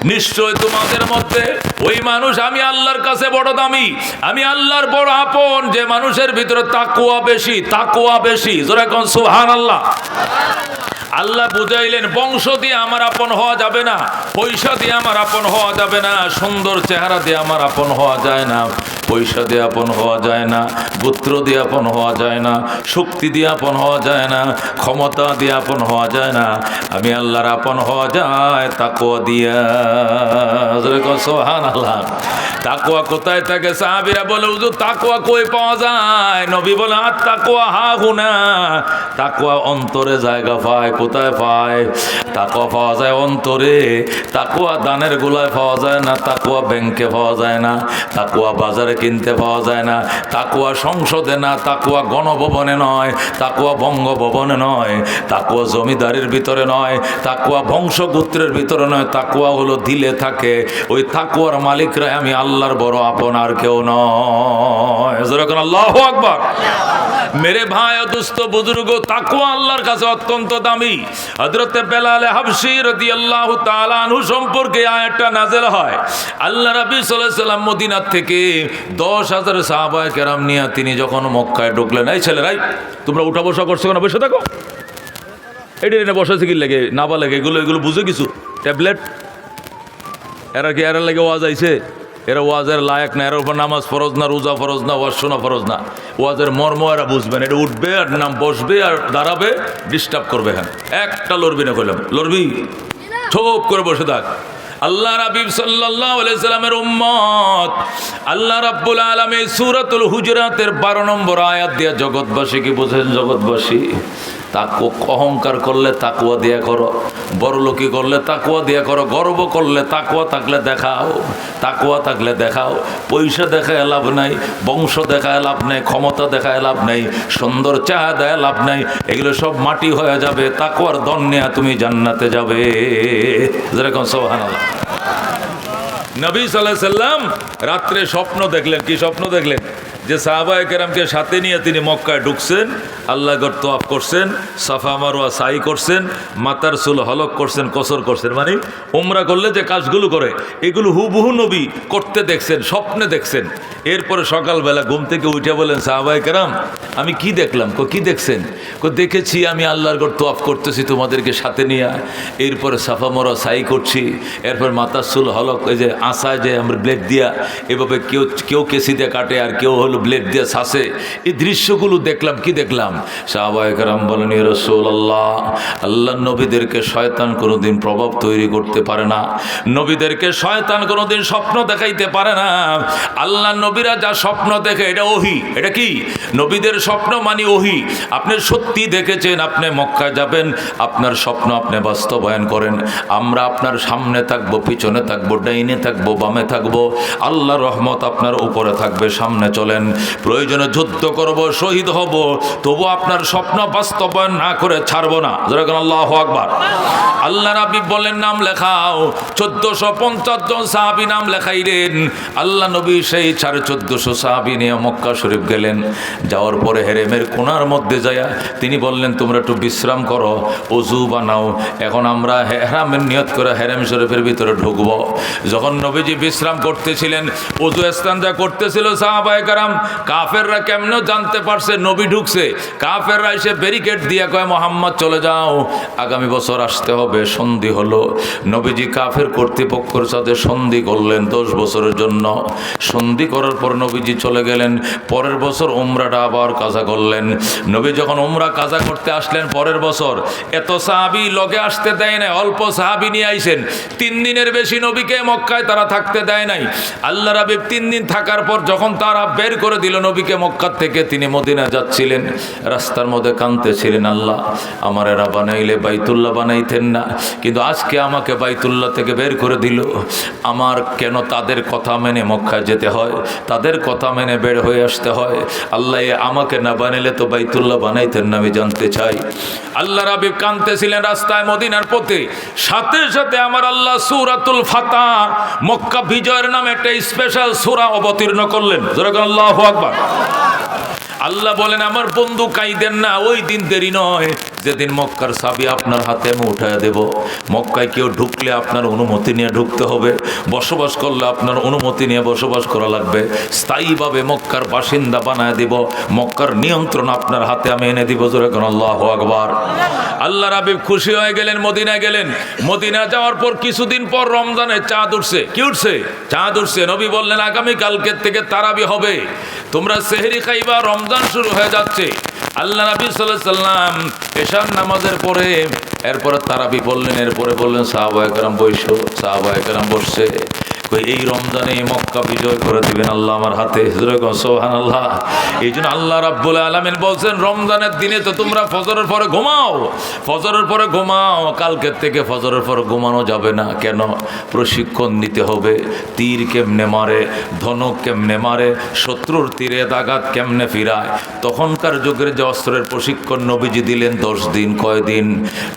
নিশ্চয় তোমাদের মধ্যে ওই মানুষ আমি আল্লাহর কাছে বড় দামি, আমি আল্লাহর বড় আপন, যে মানুষের ভিতরে তাকওয়া বেশি, তাকওয়া বেশি। জোরে কোন সুবহানাল্লাহ। আল্লাহ বুঝাইলেন বংশ দিয়ে আমার আপন হওয়া যাবে না, পয়সা দিয়ে আমার আপন হওয়া যাবে না, সুন্দর চেহারা দিয়ে আমার আপন হওয়া যায় না, পয়সা দিয়ে আপন হওয়া যায় না, গোত্র দিয়ে আপন হওয়া যায় না, শক্তি দিয়ে আপন হওয়া যায় না, ক্ষমতা দিয়ে আপন হওয়া যায় না। আমি আল্লাহর আপন হওয়া যায় তাকওয়া দিয়া। সুবহানাল্লাহ। তাকওয়া কোথায় থাকে? সাহাবীরা বলে হুজুর তাকওয়া কই পাওয়া যায়? নবী বলে আর তাকওয়া হাহুনা, তাকওয়া অন্তরে জায়গা পায়। কোথায় পায়? তাকওয়া পাওয়া যায় অন্তরে। তাকওয়া দানের গোলায় পাওয়া যায় না, তাকওয়া ব্যাংকে পাওয়া যায় না, তাকওয়া বাজারে কিনতে পাওয়া যায় না, তাকওয়া সংসদে না, তাকওয়া গণভবনে নয়, তাকওয়া বঙ্গভবনে নয়, তাকওয়া জমিদারির ভিতরে নয়, তাকওয়া বংশগোত্রের ভিতরে নয়, তাকওয়া হলো দিলে থাকে। ওই তাকওয়ার মালিকরা আমি আল্লাহর বড় আপন, আর কেউ নয়। যখন আল্লাহু আকবার। মেরে ভাই ও দোস্ত বুজুর্গ, তাকওয়া আল্লাহর কাছে অত্যন্ত দামি। হযরত বেলাল হাবশী রাদিয়াল্লাহু তাআলা আনহু সম্পর্কে আয়াতটা নাযিল হয়। আল্লাহ রাব্বি সাল্লাল্লাহু আলাইহি সাল্লাম মদিনার থেকে 10,000 সাহাবায়ে কেরাম নিয়ে তিনি যখন মক্কায় ঢুকলেন, এই ছেলেরাই তোমরা উঠা বসা করছো কেন? বসে থাকো। এটা বসেছে কি লাগে না বা লাগে, এগুলো বুঝে কিছু ট্যাবলেট এরা লাগে ওয়াজ আইছে, এরা ওয়াজের লায়ক না, এর উপর নামাজ ফরজ না, রোজা ফরজ না, ওয়াজ শোনা ফরজ না। ওয়াজের মর্ম এরা বুঝবেন। এটা উঠবে আর নাম বসবে আর দাঁড়াবে, ডিস্টার্ব করবে। হ্যাঁ, একটা লড়বি না, কইলাম লড়বি, ঠোপ করে বসে থাক। আল্লাহ হাবিব সাল্লাল্লাহু আলাইহি সাল্লামের উম্মত, আল্লাহ রাব্বুল আলামিন সূরাতুল হুজুরাতের 12 নম্বর আয়াত দিয়ে জগৎবাসীকে বোঝেন, জগৎবাসী অহংকার করলে তাকওয়া দিয়া করো, বড়লোকি করলে তাকওয়া দিয়া করো, গর্ব করলে তাকওয়া থাকলে দেখাও, তাকওয়া থাকলে দেখাও। পয়সা দেখায় লাভ নাই, বংশ দেখায় লাভ নাই, ক্ষমতা দেখায় লাভ নাই, সুন্দর চাহিদায় লাভ নাই, এগুলো সব মাটি হয়ে যাবে। তাকওয়ার ধন নিয়ে তুমি জান্নাতে যাবে। যেরকম সুবহানাল্লাহ। নবী সাল্লাল্লাহু আলাইহি সাল্লাম রাত্রে স্বপ্ন দেখলেন। কি স্বপ্ন দেখলেন? যে সাহাবায়ে কেরামকে সাথে নিয়ে তিনি মক্কায় ঢুকছেন, আল্লাহ গড় তওয়াফ করছেন, সাফা মারওয়া সাই করছেন, মাথার চুল হলক করছেন, কসর করছেন, মানে উমরা করলে যে কাজগুলো করে এগুলো হুবহু নবী করতে দেখছেন, স্বপ্নে দেখছেন। এরপরে সকালবেলা ঘুম থেকে উঠে বলেন সাহাবায়ে কেরাম আমি কি দেখলাম? কি দেখছেন? দেখেছি আমি আল্লাহর গড় তওয়াফ করতেছি তোমাদেরকে সাথে নিয়ে, এরপরে সাফা মারওয়া সাই করছি, এরপর মাথার চুল হলক, এই যে আসায় যে আমরা ব্লেড দিয়া এভাবে কেউ কেসি দিয়ে কাটে আর কেউ হলো ব্লেড দিয়ে শাসে, এই দৃশ্যগুলো দেখলাম। কি দেখলাম? সাহাবায়ে কেরাম বলেন ইয়া রাসূলুল্লাহ, আল্লাহর নবীদেরকে শয়তান কোনোদিন প্রভাব তৈরি করতে পারে না, নবীদেরকে শয়তান কোনোদিন স্বপ্ন দেখাইতে পারে না। আল্লাহর নবীরা যা স্বপ্ন দেখে এটা ওহী। এটা কি? নবীদের স্বপ্ন মানে ওহী। আপনি সত্যি দেখেছেন, আপনি মক্কায় যাবেন, আপনার স্বপ্ন আপনি বাস্তবায়ন করেন। আমরা আপনার সামনে থাকবো, পিছনে থাকবো, ডাইনে থাকবো, বামে থাকবো, আল্লাহর রহমত আপনার উপরে থাকবে। সামনে চলেন, প্রয়োজনে যুদ্ধ করব, শহীদ হব, তবু আপনার স্বপ্ন বাস্তবায়ন না করে ছাড়বো না। যেরকম আল্লাহু আকবার। আল্লাহ নবী বলেন নাম লেখাও। 1450 জন সাহাবী নাম লেখাইলেন। আল্লাহ নবী সেই 1450 সাহাবী নিয়ে মক্কা শরীফ গেলেন। যাওয়ার পরে হেরেমের কোণার মধ্যে যায়া তিনি বললেন তোমরা একটু বিশ্রাম করো, ওযু বানাও, এখন আমরা হেরামের নিয়ত করে হেরেম শরীফের ভিতরে ঢুকবো। যখন নবীজি বিশ্রাম করতেছিলেন, ওযু ইস্তেঞ্জা করতেছিল, সাহাবায়ে কেরাম কাফেররা কেমনে জানতে পারছে নবী ঢুকছে? কাফেররা এসে ব্যারিকেড দিয়ে কয় মুহাম্মদ চলে যাও, আগামী বছর আসতে হবে। সন্ধি হলো, নবীজি কাফের কর্তৃপক্ষের সাথে সন্ধি করলেন 10 বছরের জন্য। সন্ধি করার পর নবীজি চলে গেলেন। পরের বছর উমরাটা আবার কাজা করলেন। নবী যখন উমরা কাজা করতে আসলেন পরের বছর, এত সাহাবী লগে আসতে দেয় নাই, অল্প সাহাবী নিয়ে আইছেন। 3 দিনের বেশি নবীকে মক্কায় তারা থাকতে দেয় নাই। আল্লাহ রাব্বি 3 দিন থাকার পর যখন তারা বের করে দিল নবীকে মক্কা থেকে, তিনি মদিনা যাচ্ছিলেন, রাস্তার মধ্যে কাঁদতেছিলেন, আল্লাহ আমার এরা বানাইলে বাইতুল্লাহ বানাইতেন না, কিন্তু আজকে আমাকে বাইতুল্লাহ থেকে বের করে দিল, আমার কেন তাদের কথা মেনে মক্কায় যেতে হয়, তাদের কথা মেনে বের হয়ে আসতে হয়? আল্লাহ আমাকে না বানাইলে তো বাইতুল্লাহ বানাইতেন না, আমি জানতে চাই। আল্লাহ রাব্বি কাঁদতেছিলেন রাস্তায় মদিনার পথে। সাথে সাথে আমার আল্লাহ সূরাতুল ফাতহ, মক্কা বিজয়ের নামে একটা স্পেশাল সূরা অবতীর্ণ করলেন। যেরকম আল্লাহু আকবার। আল্লাহ বলেন আমার বন্ধু কাইদেন না, ওই দিন দেরি নয়, যেদিন মক্কার চাবি আপনার হাতে আমি উঠায় দেব, মক্কায় কেউ ঢুকলে আপনার অনুমতি নিয়ে ঢুকতে হবে, বসবাস করলে আপনার অনুমতি নিয়ে বসবাস করা লাগবে, স্থায়ীভাবে মক্কার বাসিন্দা বানায় দিব, মক্কার নিয়ন্ত্রণ আপনার হাতে আমি এনে দিব। জোরে কোন আল্লাহু আকবার। আল্লাহর হাবিব খুশি হয়ে গেলেন, মদিনায় গেলেন। মদিনা যাওয়ার পর কিছুদিন পর রমজানে চাঁদ উঠছে। কি উঠছে? চাঁদ উঠছে। নবী বললেন আগামী কালকের থেকে তারাবি হবে, তোমরা সেহরি খাইবা, রমজান শুরু হয়ে যাচ্ছে। আল্লাহ নবী সাল্লাল্লাহু আলাইহি সাল্লাম এশার নামাজের পরে এরপরে তারাবি বললেন, এরপরে বললেন সাহাবায়ে কেরাম বসো। সাহাবায়ে কেরাম বসছে। এই রমজানে মক্কা বিজয় করে দিবেন আল্লাহ আমার হাতে। সুবহানাল্লাহ। এই জন্য আল্লাহ রাব্বুল আলামিন বলছেন রমজানের দিনে তো তোমরা ফজরের পরে ঘুমাও, ফজরের পরে ঘুমাও। কালকের থেকে ফজরের পরে ঘুমানো যাবে না। কেন? প্রশিক্ষণ নিতে হবে। তীর কেমনে মারে, ধনুক কেমনে মারে, শত্রুর তীরে দাগাত কেমনে ফিরায়। তখনকার যুগের যে অস্ত্রের প্রশিক্ষণ নবীজি দিলেন 10 দিন। কয় দিন?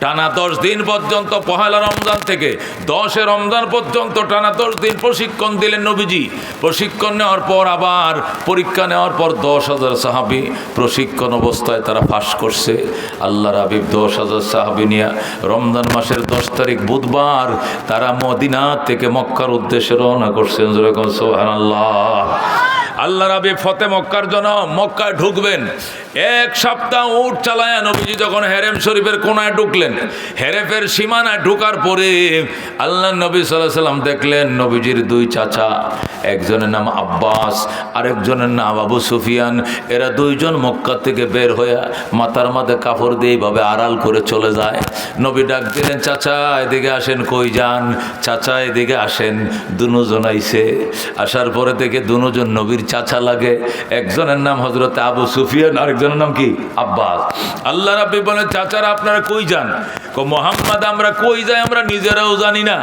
টানা 10 দিন পর্যন্ত, পহেলা রমজান থেকে 10 রমজান পর্যন্ত টানা 10 দিন প্রশিক্ষণ দিলেন নবীজি। প্রশিক্ষণ নেওয়ার পর আবার পরীক্ষা নেওয়ার পর 10,000 সাহাবী প্রশিক্ষণ অবস্থায় তারা পাস করছে। আল্লাহর হাবিব 10,000 সাহাবী নিয়ে রমজান মাসের 10 তারিখ বুধবার তারা মদিনা থেকে মক্কার উদ্দেশ্যে রওনা করছেন। যেরকম সুবহানাল্লাহ। আল্লাহর হাবিব ফতে মক্কার জন্য মক্কায় ঢুকবেন। 1 সপ্তাহ উট চালায়া নবীজি যখন হেরেম শরীফের কোনায় ঢুকলেন, হেরেফের সীমানায় ঢুকার পরে আল্লাহ নবী সাল্লাল্লাহু আলাইহি সাল্লাম দেখলেন নবীজির 2 চাচা, একজনের নাম আব্বাস, আরেকজনের নাম আবু সুফিয়ান। এরা 2 জন মক্কা থেকে বের হয়ে মাথার মাঝে কাপড় দিয়ে এইভাবে আড়াল করে চলে যায়। নবী ডাক দিলেন, চাচা এদিকে আসেন। কই যান? চাচা এদিকে আসেন। দুজন আইছে। আসার পরে থেকে দুজন নবীর চাচা লাগে। একজনের নাম হযরত আবু সুফিয়ান, আরেকজনের নাম কি? আব্বাস। আল্লাহ রাব্বি বলেন, চাচারা আপনারা কই যান? মুহাম্মদ আমরা কই যাই আমরা নিজেরাও জানি না।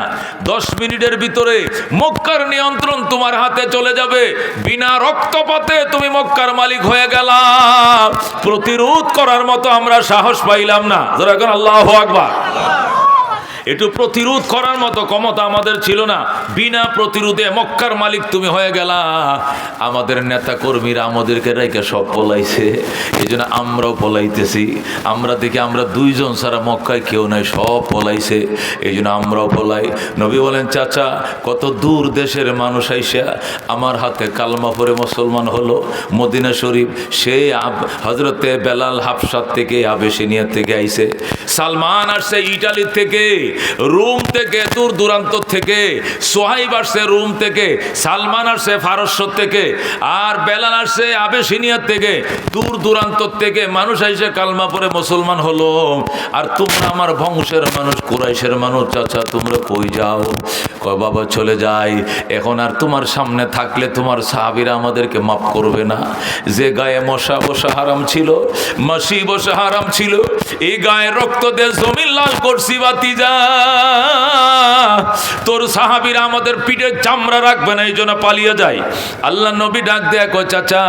10 মিনিটের ভিতরে মক্কার নিয়ন্ত্রণ তোমার হাতে চলে যাবে। বিনা রক্তপাতে তুমি মক্কার মালিক হয়ে গেলা। প্রতিরোধ করার মতো আমরা সাহস পাইলাম না। যারা এখন আল্লাহু আকবার। একটু প্রতিরোধ করার মতো ক্ষমতা আমাদের ছিল না। বিনা প্রতিরোধে মক্কার মালিক তুমি হয়ে গেলা। আমাদের নেতা কর্মীরা আমাদেরকে রেখে সব পলাইছে। এই জন্য আমরাও পলাইতেছি। আমরা দেখি আমরা 2 জন ছাড়া মক্কায় কেউ নাই, সব পলাইছে। এই জন্য আমরাও পলাই। নবী বলেন, চাচা কত দূর দেশের মানুষ আইসা আমার হাতে কালমা পড়ে মুসলমান হলো। মদিনা শরীফ সেই হজরতে বেলাল হাফসাত থেকে, আবেসিনিয়া থেকে আইছে। সালমান আসছে ইটালি থেকে, রোম থেকে, দূর দূরান্ত থেকে। সোহাইব আসছে রোম থেকে, সালমান আসছে ফারস্য থেকে, আর বেলাল আসছে আবেসিনিয়া থেকে। দূর দূরান্ত থেকে মানুষ আইসে কালমা পরে মুসলমান হলো। আর তোমরা আমার বংশের মানুষ, কুরাইশের মানুষ, চাচা তোমরা কই যাও? কয় বাবা চলে যাই। এখন আর তোমার সামনে থাকলে তোমার সাহাবীরা আমাদেরকে মাফ করবে না। যে গায়ে মশা বসা হারাম ছিল, মাসি বসা হারাম ছিল, এই গায়ে রক্ত দিয়ে জমিন লাল করছি বাতিজা। তোর সাহাবীরা আমাদের পিঠের চামড়া রাখবে না, এই জন্য পালিয়ে যায়। আল্লাহ নবী ডাক দেয়া কয়, চাচা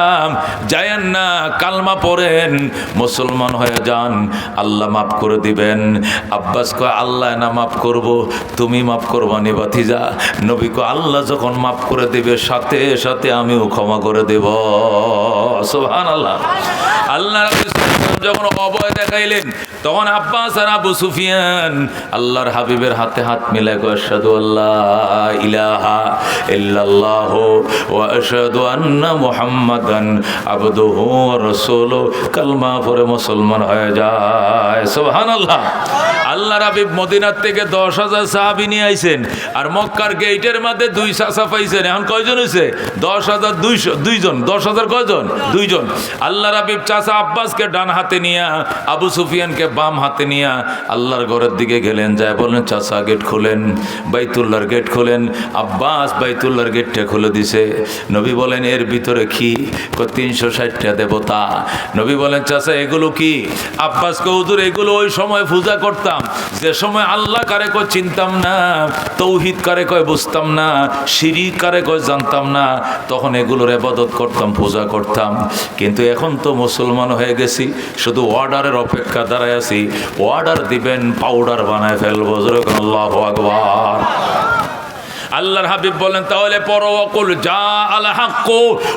যায়েন না, কালমা পড়েন, মুসলমান হয়ে যান, আল্লাহ মাফ করে দিবেন। আব্বাস কয়, আল্লাহ না মাফ করব, তুমি মাফ করবা নি বাতিজা? নবী কয়, আল্লাহ যখন মাফ করে দিবে সাথে সাথে আমিও ক্ষমা করে দেব। সুবহানাল্লাহ। আল্লাহ যখন অভয় দেখাইলেন তখন আব্বাস আর আবু সুফিয়ান আল্লাহর হাবিবের হাতে হাত মিলাই কয়, আশহাদু আল্লাহ ইলাহা ইল্লাল্লাহু ওয়া আশহাদু আন্না মুহাম্মাদান আবদুহু ওয়া রাসূলুহু। কালমা পড়ে মুসলমান হয়ে যায়। সুবহানাল্লাহ। আল্লাহর হাবিব মদিনার থেকে 10,000 সাহাবী নিয়ে আইছেন, আর মক্কার গেটের মধ্যে 2 চাচা পাইছেন। এখন কয়জন হয়েছে? 10,202 জন। 10,000 কয়জন? 2 জন। আল্লাহর হাবিব চাচা আব্বাসকে ডান হাতে নিয়ে, আবু সুফিয়ানকে বাম হাতে নিয়ে আল্লাহর ঘরের দিকে গেলেন। যায় বললেন, চাচা গেট খোলেন, বাইতুল্লাহর গেট খোলেন। আব্বাস বাইতুল্লাহর গেটটা খুলে দিছে। নবী বলেন, এর ভিতরে কি? 360টা দেবতা। নবী বলেন, চাচা এগুলো কি? আব্বাস কে, হুজুর এগুলো ওই সময় পূজা করতাম, যে সময় আল্লাহ কারে কয় চিনতাম না, তৌহিদ কারে কয় বুঝতাম না, শিরিক কারে কয় জানতাম না, তখন এগুলোর ইবাদত করতাম, পূজা করতাম। কিন্তু এখন তো মুসলমান হয়ে গেছি, শুধু অর্ডারের অপেক্ষা দাঁড়ায় আছি। অর্ডার দিবেন, পাউডার বানায় ফেলবো। আল্লাহু আকবার। আল্লাহর হাবিব বলেন তাহলে পড়ো ওয়াকুল জা আল হক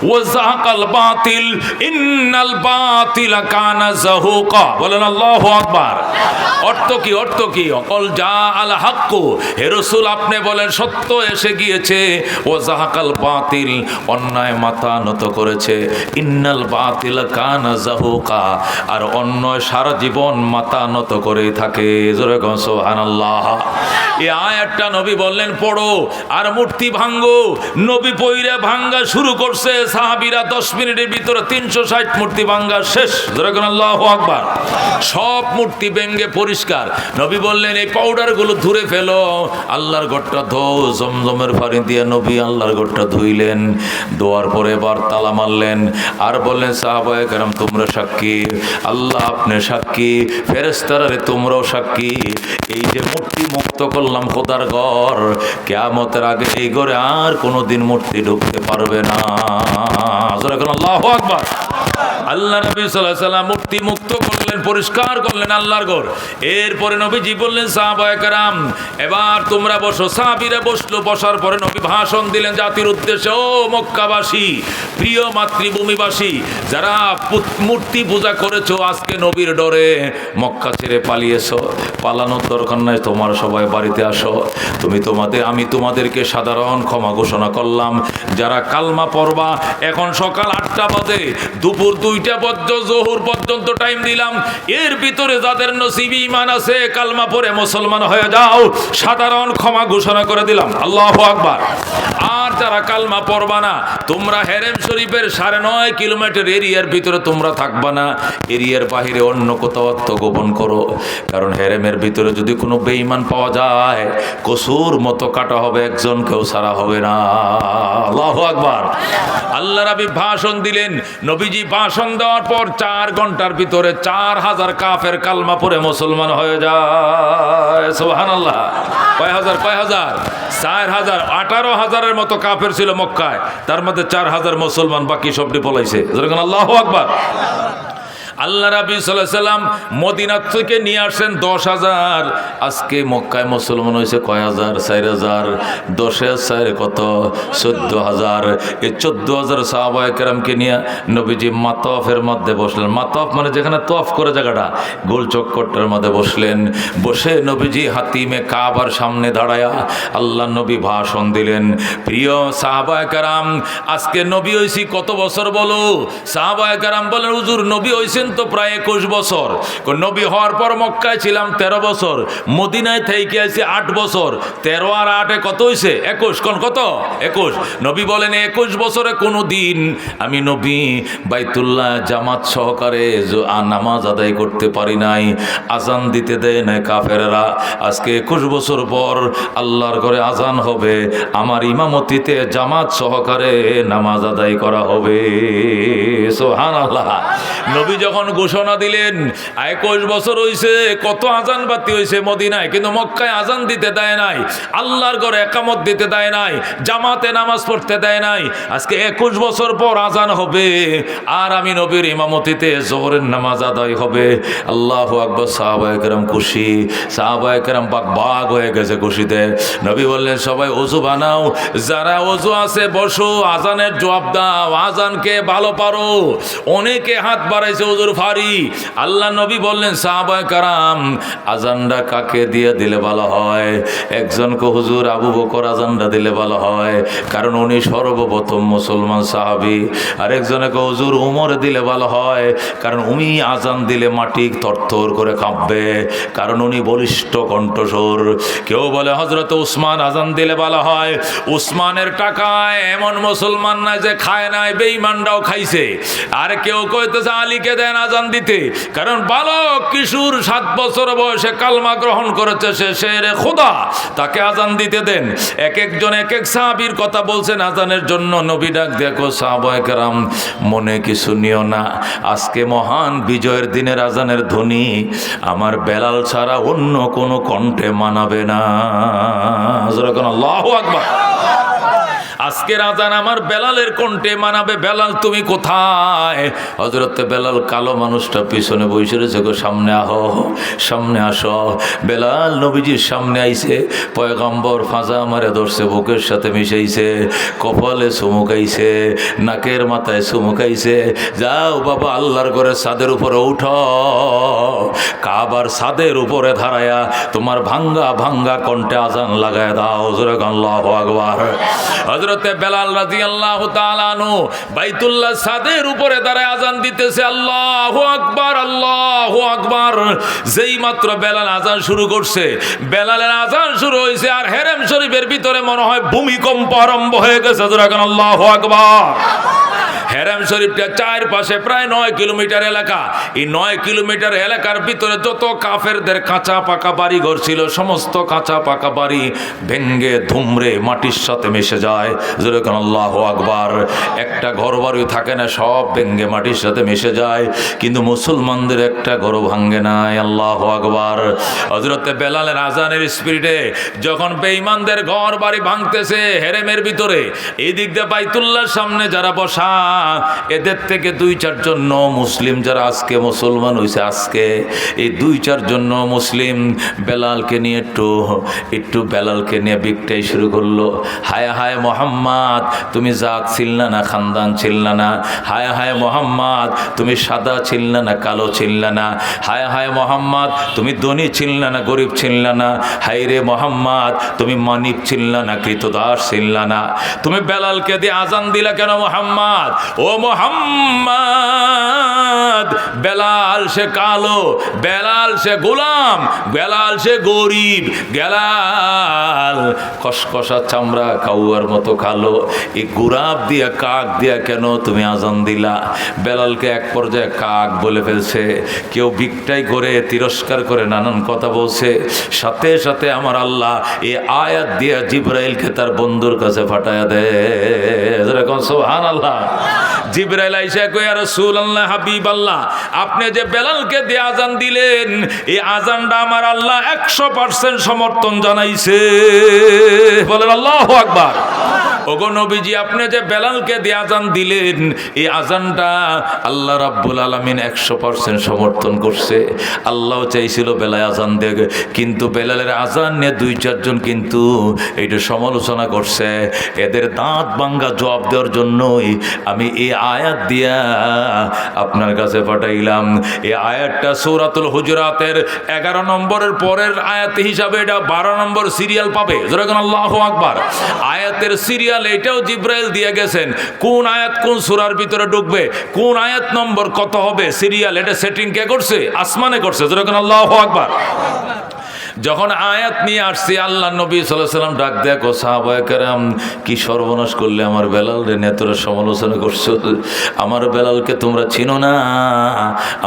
ওয়া যাহাকাল বাতিল ইন্নাল বাতিলা কানা যাহুকা। বলেন আল্লাহু আকবার। অর্থ কি? অর্থ কি? ওয়াকুল জা আল হক, হে রাসূল আপনি বলেন সত্য এসে গিয়েছে, ওয়া যাহাকাল বাতিল অন্যায় মাথা নত করেছে, ইন্নাল বাতিলা কানা যাহুকা আর অন্যায় সারা জীবন মাথা নত করেই থাকে। জোরে কোন সুবহানাল্লাহ। এই আয়াতটা নবী বললেন পড়ো আর মূর্তি ভাঙ্গো। নবী পইরা ভাঙ্গা শুরু করছে, সাহাবীরা 10 মিনিটের ভিতরে 360 মূর্তি ভাঙ্গা শেষ। জোরে কোন আল্লাহু আকবার। সব মূর্তি ভেঙ্গে পরিষ্কার। নবী বললেন এই পাউডারগুলো ধুরে ফেলো, আল্লাহর ঘরটা ধো। জমজমের পানি দিয়ে নবী আল্লাহর ঘরটা ধুইলেন, ধোয়ার পরে এবার তালা মারলেন আর বললেন সাহাবায়ে কেরাম তোমরা সাক্ষী, আল্লাহ আপনি সাক্ষী, ফেরেশতারা রে তোমরাও সাক্ষী, এই যে মূর্তি মুক্ত করলাম খোদার ঘর, কিয়ামতের আগে এই ঘরে আর কোনোদিন মূর্তি ঢুকতে পারবে না। আল্লাহু আকবার। আল্লাহ নবী সাল্লাল্লাহু আলাইহি ওয়াসাল্লাম মূর্তি মুক্ত করলেন, পরিষ্কার করলেন আল্লাহর ঘর। এরপরে নবীজি বললেন সাহাবায়ে কেরাম এবার তোমরা বসো। সাহাবীরা বসলো। বসার পরে নবী ভাষণ দিলেন জাতির উদ্দেশ্যে, ও মক্কাবাসী, প্রিয় মাতৃভূমিবাসী, যারা মূর্তি পূজা করেছো আজকে নবীর ডরে মক্কা ছেড়ে পালিয়েছো, পালানোর দরকার নাই, তোমার সবাই বাড়িতে আসো। আমি তোমাদেরকে সাধারণ ক্ষমা ঘোষণা করলাম। যারা কালমা পড়বা, এখন সকাল 8টা বাজে, দুপুর 2টা জোহর পর্যন্ত টাইম দিলাম, এর ভিতরে যাদের নসিবে ঈমান আছে কালমা পড়ে মুসলমান হয়ে যাও, সাধারণ ক্ষমা ঘোষণা করে দিলাম। আল্লাহু আকবার। আর যারা কালমা পড়বা না, তোমরা হেরেম শরীফের 9.5 কিলোমিটার এরিয়ার ভিতরে তোমরা থাকবা না, এরিয়ার বাহিরে অন্য কোথাও আত্মগোপন করো, কারণ হেরেমের ভিতরে যদি কোনো বেঈমান পাওয়া যায় কসুর মতো কাটা হবে, একজন কেউ ছাড়া হবে না। আল্লাহু আকবার। আল্লাহ নবী ভাষণ দিলেন। নবীজি ভাষণ দেওয়ার পর 4 ঘন্টার ভিতরে 4000 কাফের কালমা পড়ে মুসলমান হয়ে যায়। সুবহানাল্লাহ। কয় হাজার? 4000। 18,000-এর মতো কাফের ছিল মক্কায়, তার মধ্যে 4000 মুসলমান, বাকি সবটি পলাইছে। আল্লাহু আকবার। আল্লাহ রাব্বি সাল্লাল্লাহু আলাইহি সাল্লাম মদিনা থেকে নিয়ে আসেন 10,000, আজকে মক্কায় মুসলমান হয়েছে কয় হাজার? 4,000। 10,000 কত? 14,000। এই 14,000 সাহাবায়ে কেরামকে নিয়ে নবীজি মাতাফের মধ্যে বসলেন। মাতাফ মানে যেখানে তওয়াফ করে জায়গাটা, গোল চক্করটার মধ্যে বসলেন। বসে নবীজি হাতিমে কাবার সামনে দাঁড়ায়া আল্লাহ নবী ভাষণ দিলেন। প্রিয় সাহাবায়ে কেরাম, আজকে নবী হইছি কত বছর বলো? সাহাবায়ে কেরাম বলেন হুজুর নবী হইছেন তো প্রায় 21 বছর। নবী হওয়ার পর মক্কায় ছিলাম 13 বছর, মদিনায় থেকে আছি 8 বছর। 13 আর 8 কত হইছে? 21। কোন কত? 21। নবী বলেন 21 বছরে কোনো দিন আমি নবী বাইতুল্লাহ জামাত সহকারে নামাজ আদায় করতে পারি নাই, আজান দিতে দেয় না কাফেররা। আজকে 21 বছর পর আল্লাহর ঘরে আজান হবে, আমার ইমামতিতে জামাত সহকারে নামাজ আদায় করা হবে। সুবহানাল্লাহ। নবী যখন ঘোষণা দিলেন 21 বছর হইছে, কত আজান বাতি হইছে মদিনায়, কিন্তু মক্কায় আজান দিতে দেয় নাই, আল্লাহর ঘরে একামত দিতে দেয় নাই, জামাতে নামাজ পড়তে দেয় নাই। আজকে 21 বছর পর আজান হবে আর আমি নবীর ইমামতিতে জোহরের নামাজ আদায় হবে। আল্লাহু আকবার। সাহাবায়ে কেরাম খুশি, সাহাবায়ে কেরাম বাগ হয়ে গেছে খুশিতে। নবী বললেন সবাই ওযু বানাও, যারা ওযু আছে বসো, আজানের জবাব দাও, আজানকে ভালো পারো। অনেকে হাত বাড়াইছে হুজুর ফারি। আল্লাহ নবী বললেন সাহাবায়ে কেরাম আজানটা কাকে দিয়ে দিলে ভালো হয়? একজনকে হুজুর আবু বকর আজানটা দিলে ভালো হয়, কারণ উনি সর্বপ্রথম মুসলমান সাহাবী। আরেকজনকে হুজুর উমর দিলে ভালো হয়, কারণ উনি আজান দিলে মাটি থরথর করে কাঁপবে, কারণ উনি বলিষ্ঠ কণ্ঠস্বর। কেউ বলে হযরত উসমান আজান দিলে ভালো হয়, উসমানের টাকায় এমন মুসলমান নাই যে খায় নাই, বেঈমানরাও খাইছে। আর কেউ কইতেছে আলীকে দেন আজান দিতে, কারণ বালক কিশোর 7 বছর বয়সে কালমা গ্রহণ করেছে, সে শেরে খোদা, তাকে আজান দিতে দেন। এক একজন এক এক সাহাবীর কথা বলছেন আজানের জন্য। নবী ডাক দেখো সাহাবায়ে কেরাম মনে কিছু নিও না, আজকে মহান বিজয়ের দিনের আজানের ধ্বনি আমার বেলাল ছাড়া অন্য কোনো কণ্ঠে মানাবে না। আল্লাহু আকবার। আজকের আজান আমার বেলালের কণ্ঠে মানাবে। বেলাল তুমি কোথায়? হযরতে বেলাল কালো মানুষটা পিছনে বসে রয়েছে, গো সামনে আহো, সামনে আসো। বেলাল নবীজির সামনে আইছে, পয়গম্বর ফাঁজা মারে ধরছে, বুকের সাথে মিশাইছে, কপালে চুমুকাইছে, নাকের মাথায় চুমুকাইছে। যাও বাবা, আল্লাহর ঘরে ছাদের উপরে উঠো, কাবার ছাদের উপরে ধারায়া তোমার ভাঙ্গা ভাঙ্গা কণ্ঠে আজান লাগায় দাও। জোরে আল্লাহু আকবার। হযরতে বেলাল রাদিয়াল্লাহু তাআলা আনহু বাইতুল্লাহ ছাদের উপরে দাঁড়ায় আজান দিতেছে, আল্লাহু আকবার, আল্লাহু আকবার। যেই মাত্র বেলাল আজান শুরু করছে, বেলালের আজান শুরু হয়েছে, আর হেরেম শরীফের ভিতরে মনে হয় ভূমিকম্প আরম্ভ হয়ে গেছে। জোরে আল্লাহু আকবার। হেরাম শরীফটা চারপাশে প্রায় 9 কিলোমিটার এলাকা। এই 9 কিলোমিটার এলাকার ভিতরে যত কাফেরদের কাঁচা পাকা বাড়ি ঘর ছিল, সমস্ত কাঁচা পাকা বাড়ি ভেঙ্গে ধুমরে মাটির সাথে মিশে যায়। যেরকম আল্লাহু আকবার। একটা ঘর বাড়ি থাকে না, সব ভেঙ্গে মাটির সাথে মিশে যায়, কিন্তু মুসলমানদের একটা ঘর ভাঙ্গে নাই। আল্লাহু আকবার। হযরতে বেলালের আজানের স্পিরিটে যখন বেঈমানদের ঘর বাড়ি ভাঙতেছে হেরেমের ভিতরে, এই দিক দিয়ে বাইতুল্লাহর সামনে যারা বসা, এদের থেকে 2-4 জন মুসলিম যারা আজকে মুসলমান হয়েছে, আজকে এই 2-4 জন মুসলিম বেলালকে নিয়ে একটু বেলালকে নিয়ে বিকটাই শুরু করলো। হায় হায় মোহাম্মদ, তুমি জাত ছিল না, খানদান ছিল না। হায় হায় মোহাম্মদ, তুমি সাদা ছিল না, কালো ছিল না। হায় হায় মোহাম্মদ, তুমি ধনী ছিল না, গরিব ছিল না। হায় রে মোহাম্মদ, তুমি মানিক ছিল না, কৃতদাস ছিল না। তুমি বেলালকে দিয়ে আজান দিলা কেন মোহাম্মদ? ও মোহাম্মদ, বেলাল সে কালো, বেলাল সে গোলাম, বেলাল সে গরিব, বেলাল কসকসা চামড়া কাউয়ার মতো কালো। এই গুরাব দিয়া কাক দিয়া কেন তুমি আজান দিলা? বেলালকে এক পর্যায়ে কাক বলে ফেলছে, কেউ ভিকটাই করে তিরস্কার করে নানান কথা বলছে। সাথে সাথে আমার আল্লাহ এই আয়াত দিয়া জিবরাইলকে তার বন্ধুর কাছে ফাটায়া দেয়। যেরকম সুবহানাল্লাহ। জিবরাইল আইসা কয়, ইয়া রাসূলুল্লাহ, হাবিবাল্লাহ, আপনি যে বেলালকে দিয়ে আজান দিলেন, এই আজানটা আমার আল্লাহ 100% সমর্থন জানাইছে। বলেন আল্লাহু আকবার। ওগো নবীজি, আপনি যে বেলালকে দিয়ে আজান দিলেন, এই আজানটা আল্লাহ রাব্বুল আলামিন 100% সমর্থন করছে। আল্লাহ চাইছিল বেলাল আজান দেখ, কিন্তু বেলালের আজান নিয়ে 2-4 জন কিন্তু এইটা সমালোচনা করছে। এদের দাঁত ভাঙ্গা জবাব দেওয়ার জন্যই আমি এই আয়াত দিয়া আপনার কাছে পাঠাইলাম। এই আয়াতটা সূরাতুল হুজুরাতের 11 নম্বরের পরের আয়াত হিসাবে এটা 12 নম্বর সিরিয়াল পাবে। যেরকম আল্লাহু আকবার। আয়াতের সিরিয়াল এটাও জিবরাইল দিয়ে গেছেন, কোন আয়াত কোন সূরার ভিতরে ঢুকবে, কোন আয়াত নম্বর কত হবে, সিরিয়াল এটা সেটিং কে করছে? আসমানে করছে। যেরকম আল্লাহু আকবার। যখন আয়াত নিয়ে আসছি, আল্লাহ নবী সাল্লাল্লাহু আলাইহি ওয়াসাল্লাম ডাক দেয়া কো, সাহাবায়ে কেরাম, কি সর্বনাশ করলে আমার বেলাল রে, নিয়ে তোরা সমালোচনা করছো। আমার বেলালকে তোমরা চিনো না,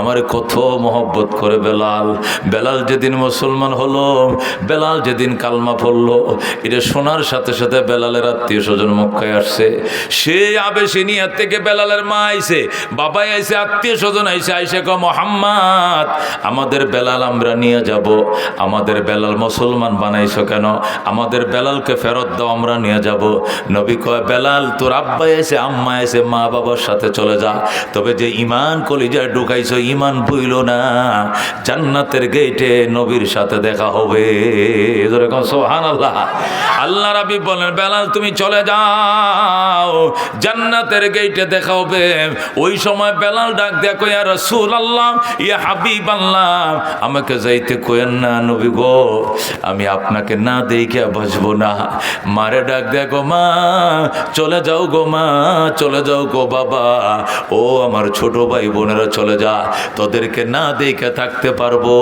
আমার কত মহব্বত করে বেলাল। বেলাল যেদিন মুসলমান হলো, বেলাল যেদিন কালমা পড়লো, এটা শোনার সাথে সাথে বেলালের আত্মীয় স্বজন মক্কায় আসছে। সেই আবেশিনিয়া থেকে বেলালের মা আইছে, বাবাই আইছে, আত্মীয় স্বজন আইছে। আইসে কো, মোহাম্মদ, আমাদের বেলাল আমরা নিয়ে যাব। আমাদের বেলাল মুসলমান বানাইছো কেন? আমাদের বেলালকে ফেরত দাও, আমরা নিয়ে যাব। নবী কয়, বেলাল তোর আব্বা এসে, আম্মা এসে, মা বাবার সাথে চলে যা, তবে যে ইমান কলিজায় ঢুকাইছো, ইমান ভুইল না, জান্নাতের গেটে নবীর সাথে দেখা হবে। এরকম সুবহানাল্লাহ। আল্লাহ রাব্বি বলেন, বেলাল তুমি চলে যাও, জান্নাতের গেটে দেখা হবে। ওই সময় বেলাল ডাক দেয়া কয়, ইয়া রাসূলুল্লাহ, ইয়া হাবিবাল্লাহ, আমাকে যাইতে কইেন না নবী গো, আমি আপনাকে না দেখে বাঁচবো না। মারে ডাক দেখো, মা চলে যাও গো, মা চলে যাও গো বাবা, ও আমার ছোট ভাই বোনেরা চলে যা, তোদেরকে না দেখে থাকতে পারবো,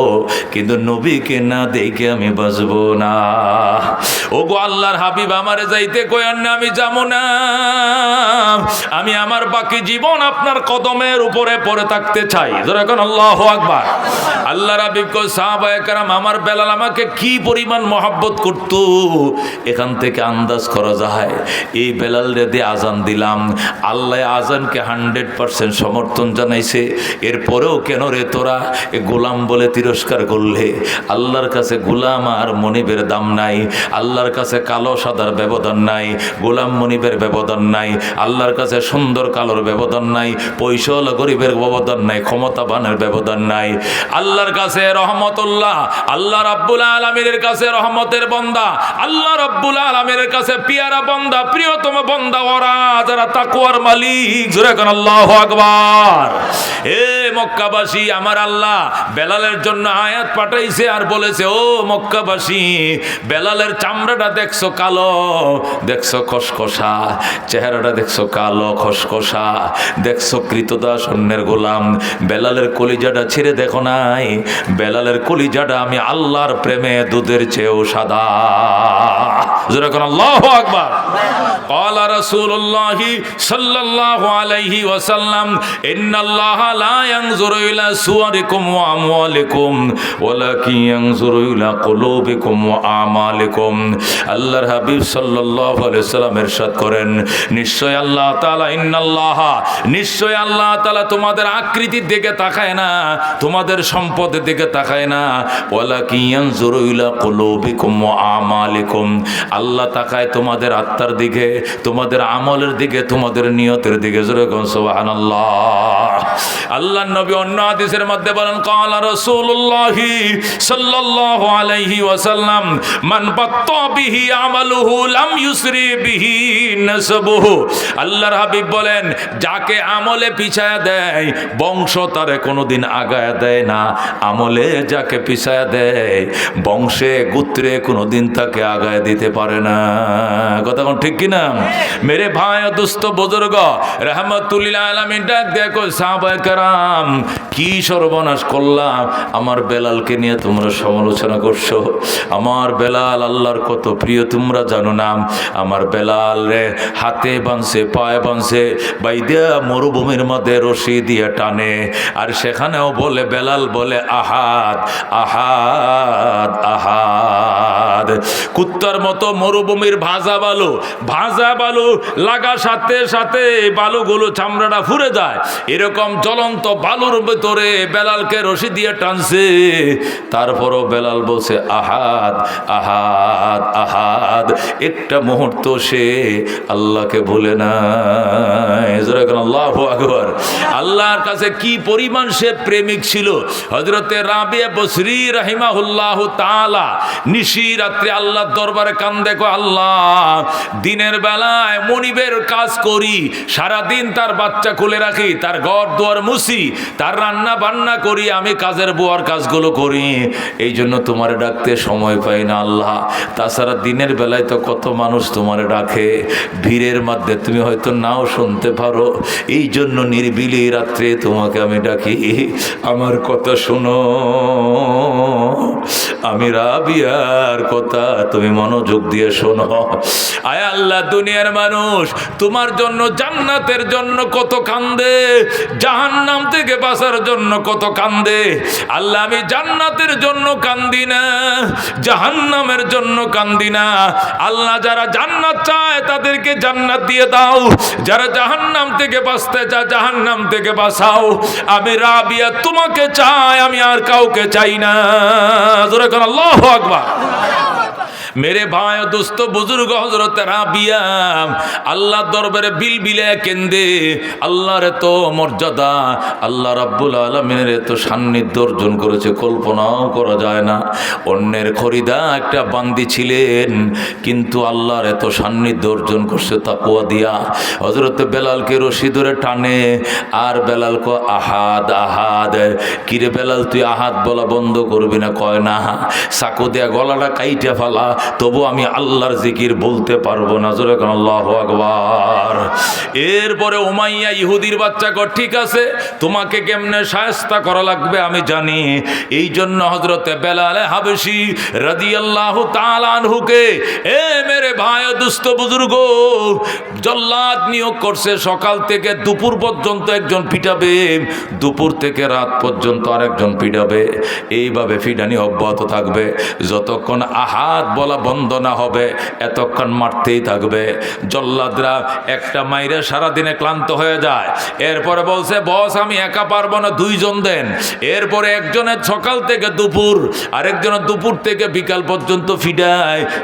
কিন্তু নবীকে না দেখে আমি বাঁচবো না। ও গো আল্লাহর হাবিব, আমারে যাইতে কইেন না, আমি যাবো না। আমি আমার বাকি জীবন আপনার কদমের উপরে পড়ে থাকতে চাই। যেরকম আল্লাহু আকবার। আল্লাহর হাবিব কো, সাহাবায়ে কেরাম, আমার বেলাল আমাকে কি পরিমাণ মহাব্বত করত এখান থেকে আন্দাজ করা যায়। এই বেলাল রেদে আজান দিলাম, আল্লাহ আজানকে 100% সমর্থন জানাইছে। এরপরেও কেন রে তোরা এ গোলাম বলে তিরস্কার করলে? আল্লাহর কাছে গোলাম আর মনিবের দাম নাই, আল্লাহর কাছে কালো সাদার ব্যবধান নাই, গোলাম মনিবের ব্যবধান নাই, আল্লাহর কাছে সুন্দর কালোর ব্যবধান নাই, পয়সাওয়ালা গরিবের ব্যবধান নাই, ক্ষমতাবানের ব্যবধান নাই। আল্লাহর কাছে রহমতুল্লাহ, আল্লাহ রাব্বুল আলামিনের কাছে রহমতের বান্দা, আল্লাহ রাব্বুল আলামিনের কাছে পিয়ারা বান্দা, প্রিয়তম বান্দা ওরা যারা তাকওয়ার মালিক। জোরে কোন আল্লাহু আকবার। হে মক্কাবাসী, আমার আল্লাহ বেলালের জন্য আয়াত পাঠাইছে আর বলেছে, ও মক্কাবাসী, বেলালের চামড়াটা দেখছো কালো, দেখছো খসখসা, চেহারাটা দেখছো কালো খসখসা, দেখছো কৃতদাস অন্যের গোলাম, বেলালের কলিজাটা ছেড়ে দেখো নাই? বেলালের কলিজাটা আমি আল্লাহর প্রেমে দুধের চেয়েও সাদা। যেরকম আল্লাহু আকবার। قال رسول الله صلى الله عليه وسلم إن الله لا ينظر إلى صوركم وأموالكم ولكن ينظر إلى قلوبكم وأعمالكم। আল্লাহর হাবিব সাল্লাল্লাহু আলাইহি ওয়াসাল্লাম ইরশাদ করেন, নিশ্চয় আল্লাহ তাআলা, ইন্নাল্লাহ, নিশ্চয় আল্লাহ তাআলা তোমাদের আকৃতির দিকে তাকায় না, তোমাদের সম্পদের দিকে তাকায় না, ওয়ালাকিন ইয়ানজুরু ইলা কুলুবিকুম ওয়া আমালিকুম, আল্লাহ তাকায় তোমাদের আত্মার দিকে, তোমাদের আমলের দিকে, তোমাদের নিয়তের দিকে। যেরকম সুবহানাল্লাহ। আল্লাহর নবী অন্য হাদিসের মধ্যে বলেন, ক্বালা রাসূলুল্লাহি সাল্লাল্লাহু আলাইহি ওয়াসাল্লাম, মান বাত্তা বিহি আমালুহু লাম ইউসরি বিহি নাসাবুহু। আল্লাহর হাবিব বলেন, যাকে আমলে পিছায়া দেয় বংশ তারে কোনোদিন আগায়া দেয় না, আমলে যাকে পিছায়া দেয় বংশে গোত্রে কোনোদিন তাকে আগায় দিতে পারে না। কথা কোন ঠিক কিনা? মেরে ভাই ও দোস্ত বুজুর্গ, রাহমাতুল্লিল আলামিন ডাক দেখো, সাহাবায়ে কেরাম, কি সর্বনাশ করলাম, আমার বেলালকে নিয়ে তোমরা সমালোচনা করছো। আমার বেলাল আল্লাহর কত প্রিয় তোমরা জানো না? আমার বেলাল রে হাতে বাঁধছে, পায়ে বাঁধছে, বাইদা মরুভূমির মধ্যে রশি দিয়ে টানে, আর সেখানেও বলে, বেলাল বলে আহাদ আহাদ আহাদ। কুত্তার মতো মরুভূমির ভাজা বালু লাগা সাথে সাথে বালুগুলো চামড়াটা ফুরে যায়, এরকম জ্বলন্ত বালুর ভিতরে বেলালকে রশি দিয়ে টানছে। তারপরও বেলাল বলছে আহাদ আহাদ আহাদ। একটা মুহূর্ত সে আল্লাহকে ভুলে না। আল্লাহু আকবার। আল্লাহর কাছে কি পরিমাণ সে প্রেমিক ছিল। হযরতে রাবিয়া বসরি রাহিমাহুল্লাহ তাআলা নিশি রাত্রে আল্লাহর দরবারে কান্দে, কো আল্লাহ, দিনের বেলায় মনিবের কাজ করি, সারাদিন তার বাচ্চা খুলে রাখি, তার ঘর দুয়ার মুছি, তার রান্না বান্না করি, আমি কাজের বুয়ার কাজগুলো করি, এই জন্য তোমারে ডাকতে সময় পাই না আল্লাহ। তাছাড়া দিনের বেলায় তো কত মানুষ তোমারে ডাকে, ভিড়ের মধ্যে তুমি হয়তো নাও শুনতে পারো, এই জন্য নিরিবিলি রাত্রে তোমাকে আমি ডাকি, আমার কথা শোনো, আমি রাবিয়ার কথা তুমি মনোযোগ দিয়ে শোনো। আয় আল্লাহ, দুনিয়ার মানুষ তোমার জন্য, জান্নাতের জন্য কত কান্দে, জাহান্নাম থেকে বাঁচার জন্য কত কান্দে। আল্লাহ, আমি জান্নাতের জন্য কান্দি না, জাহান্নামের জন্য কান্দি না। আল্লাহ, যারা জান্নাত চায় তাদেরকে জান্নাত দিয়ে দাও, যারা জাহান্নাম থেকে বাঁচতে চায় জাহান্নাম থেকে বাঁচাও। আমি রাবিয়া তোমাকে চাই, আমি আর কাউকে চাই না। জোরে কোন আল্লাহু আকবার। মেরে ভাই ও দোস্ত বুজুর্গ, হযরত রাবিয়া আল্লাহর দরবারে বিলবিলে কেন্দে। আল্লাহর এত মর্যাদা, আল্লাহ রাব্বুল আলামিনের এত সান্নিধ্য অর্জন করেছে, কল্পনাও করা যায় না। অন্যের খরিদা একটা বান্দি ছিলেন, কিন্তু আল্লাহর এত সান্নিধ্য অর্জন করছে তাকওয়া দিয়া। হযরত বেলালকে রশি ধরে টানে, আর বেলাল কয় আহাদ আহাদ। কিরে বেলাল, তুই আহাদ বলা বন্ধ করবি না? কয় না। চাকু দিয়া গলাটা কাইটা ফেলা, তবু আমি আল্লাহর জিকির বলতে পারবো না। জোরে কোন আল্লাহু আকবার। এরপরে উমাইয়া ইহুদির বাচ্চা কর, ঠিক আছে তোমাকে কেমনে শায়েস্তা করা লাগবে আমি জানি। এই জন্য হযরতে বেলাল হাবশী রাদিয়াল্লাহু তাআলা আনহুকে, এ মেরে ভাই দুস্থ বুজুর্গ, জল্লাদ নিয়োগ করছে। সকাল থেকে দুপুর পর্যন্ত একজন পিটাবে, দুপুর থেকে রাত পর্যন্ত আরেকজন পিটাবে। এইভাবে পিটানি অব্যাহত থাকবে যতক্ষণ আহাদ বলা বন্ধ না হবে, এতক্ষণ মারতেই থাকবে। জল্লাদরা একটা মাইরে সারাদিনে ক্লান্ত হয়ে যায়। এরপরে বলছে বস আমি একা পারবো না, দুইজন দেন। এরপরে একজনের সকাল থেকে দুপুর, আরেকজনের দুপুর থেকে বিকাল পর্যন্ত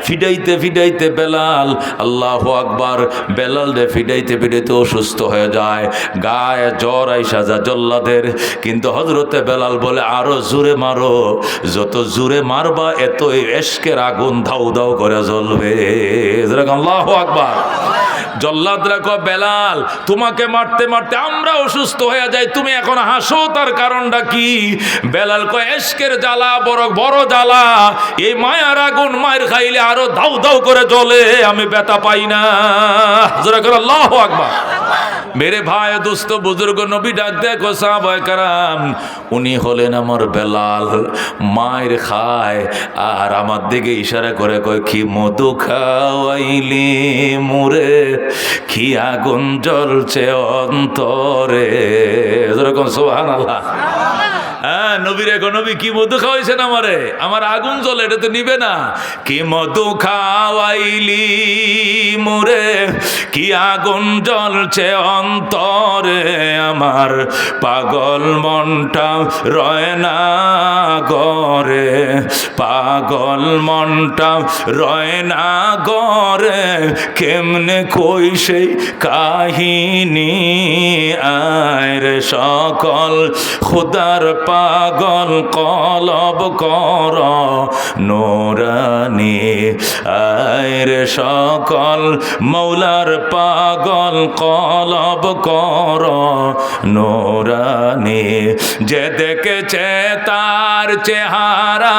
ফিডাইতে ফিডাইতে বেলাল, আল্লাহু আকবার, বেলাল রে ফিডাইতে ফিডাইতে অসুস্থ হয়ে যায়, গায়ে জ্বর আইসা যায় জল্লাদের। কিন্তু হযরতে বেলাল বলে আরো জোরে মারো, যত জোরে মারবা এত এশকের আগুন ধাউ ধাউ করে জ্বলবে। আল্লাহু আকবার। জল্লাদরা কয় বেলাল তোমাকে মারতে মারতে আমরা অসুস্থ হয়ে যাই, তুমি এখন হাসো, তার কারণটা কি? বেলাল কয় এশকের জ্বালা বড় বড় জ্বালা, এই মায়ার আগুন মায়ের খাইলে আরো দাউ দাউ করে জ্বলে, আমি ব্যথা পাই না। জোরে করে আল্লাহু আকবার। মেরে ভাই দোস্ত বুজুর্গ, নবী ডাক দেখো সাহাবায়ে কেরাম, উনি হলেন আমার বেলাল, মায়ের খায় আর আমার দিকে ইশারা করে কয় কি মধু খাওয়াইলি মুরে, কি আগুন জ্বলছে অন্তরে। যেরকম সুবহানাল্লাহ। হ্যাঁ নবী রে, নবী কি মধু খাওয়াইছেন আমারে, আমার আগুন জ্বলে, এটা তো নিবে না। কি মধু খাওয়াইলি মুরে, কি আগুন জ্বলছে অন্তরে, আমার পাগল মনটা রয় না গরে, পাগল মনটা রয় না গরে, কেমনে কই সেই কাহিনী, আয়ের সকল খুদার পাগল কলব কর নোরানি, আয়ের সকল মৌলার পাগল কলব কর নোরানি, যে দেখেছে তার চেহারা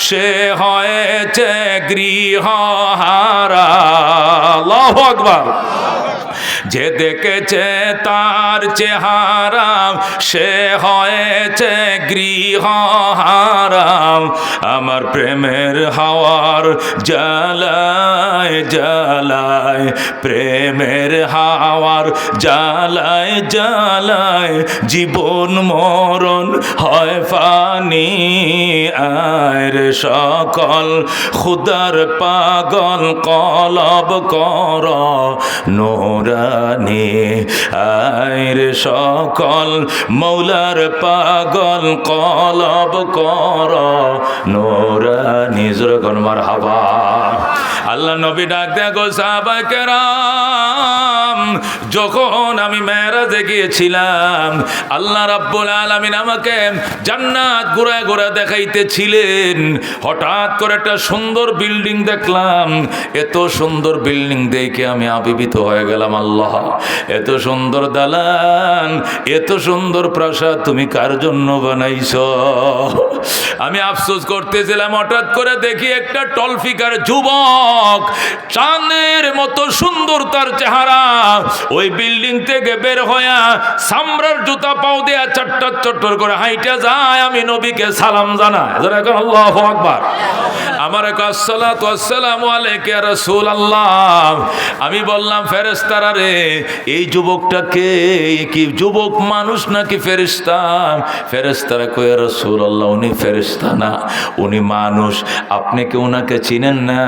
সে হয়েছে গৃহহারা। আল্লাহু আকবার। যে দেখেছে তার চেহারা সে হয়েছে গৃহহারা, আমার প্রেমের হাওয়ার জ্বালায় জ্বালায়, প্রেমের হাওয়ার জ্বালায় জ্বালায়, জীবন মরণ হয় ফানি, আয়ের সকল খুদার পাগল কলব কর নোরানি, আয়ের সকল মৌলার পাগল কলব কর নোরানি। জোরে মারহাবা। আল্লাহ নবী ডাক দেখো সাহাবায়ে কেরাম, যখন আমি মেরাজে গিয়েছিলাম আল্লাহ রাব্বুল আলামিন আমাকে জান্নাত ঘুরায় ঘুরায় দেখাইতেছিলেন। হঠাৎ করে একটা সুন্দর বিল্ডিং দেখলাম, এত সুন্দর বিল্ডিং দেখে আমি আবির্ভূত হয়ে গেলাম। আল্লাহ এত সুন্দর দালান, এত সুন্দর প্রাসাদ তুমি কার জন্য বানাইছো? আমি আফসোস করতেছিলাম, হঠাৎ করে দেখি একটা টলফিকার যুবক, চাঁদের মতো সুন্দর তার চেহারা, ওই বিল্ডিং থেকে বের হইয়া সামরার জুতা পাও দেয়া চট্টর চট্টর করে হাইটা যায়। আমি নবীকে সালাম জানাই। যারা এখন আল্লাহু আকবার। আমার আসসালাতু ওয়াসসালামু আলাইকা ইয়া রাসূলুল্লাহ। আমি বললাম ফেরেশতারা রে, এই যুবকটাকে কি যুবক মানুষ নাকি ফেরেশতা? ফেরেশতারা কয় ইয়া রাসূলুল্লাহ উনি ফেরেশতা না, উনি মানুষ। আপনি কি ওনাকে চিনেন না?